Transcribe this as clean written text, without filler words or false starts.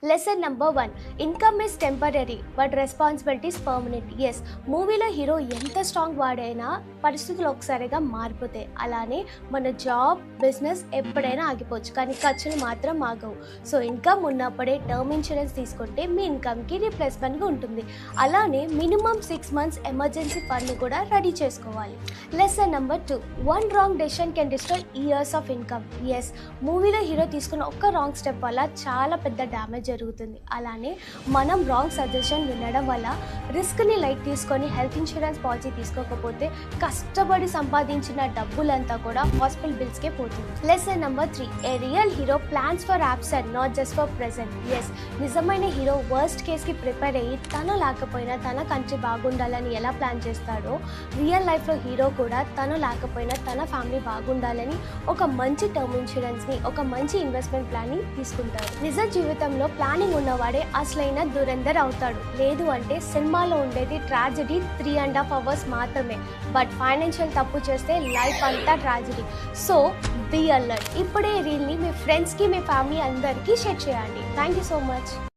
Lesson number 1, income is temporary but responsibilities permanent. Yes, మూవీలో hero ఎంత strong వాడైనా పరిస్థితులు ఒకసారిగా మారిపోతాయి. అలానే మన జాబ్, బిజినెస్ ఎప్పుడైనా ఆగిపోవచ్చు, కానీ ఖర్చులు మాత్రం ఆగవు. సో ఇన్కమ్ ఉన్నప్పుడే టర్మ్ ఇన్సూరెన్స్ తీసుకుంటే మీ ఇన్కమ్కి రీప్లేస్మెంట్గా ఉంటుంది. అలానే మినిమం 6 months ఎమర్జెన్సీ ఫండ్ కూడా రెడీ చేసుకోవాలి. Lesson number 2, one wrong decision can destroy years of income. Yes, మూవీలో హీరో తీసుకున్న ఒక్క రాంగ్ స్టెప్ వల్ల చాలా పెద్ద డ్యామేజ్ జరుగుతుంది. అలానే మనం రాంగ్ సజెషన్ వినడం వల్ల రిస్క్ని లైట్ తీసుకొని హెల్త్ ఇన్సూరెన్స్ పాలసీ తీసుకోకపోతే కష్టపడి సంపాదించిన డబ్బులంతా కూడా హాస్పిటల్ బిల్స్కే పోతుంది. Lesson number 3, a real hero plans for absent not just for present. Yes, నిజమైన హీరో వర్స్ట్ కేస్కి ప్రిపేర్ అయ్యి తను లేకపోయినా తన కంట్రీ బాగుండాలని ఎలా ప్లాన్ చేస్తాడో, రియల్ లైఫ్లో హీరో కూడా తను లేకపోయినా తన ఫ్యామిలీ బాగుండాలని ఒక మంచి టర్మ్ ఇన్సూరెన్స్ని, ఒక మంచి ఇన్వెస్ట్మెంట్ ప్లాన్ని తీసుకుంటాడు. నిజ జీవితంలో ప్లానింగ్ ఉన్నవాడే అసలైన దురందర్ అవుతాడు. లేదు అంటే సినిమాలో ఉండేది ట్రాజెడీ 3.5 hours మాత్రమే, బట్ ఫైనాన్షియల్ తప్పు చేస్తే లైఫ్ అంతా ట్రాజెడీ. So be alert. ఇప్పుడే రీల్ని మీ ఫ్రెండ్స్కి, మీ ఫ్యామిలీ అందరికీ షేర్ చేయండి. Thank you so much.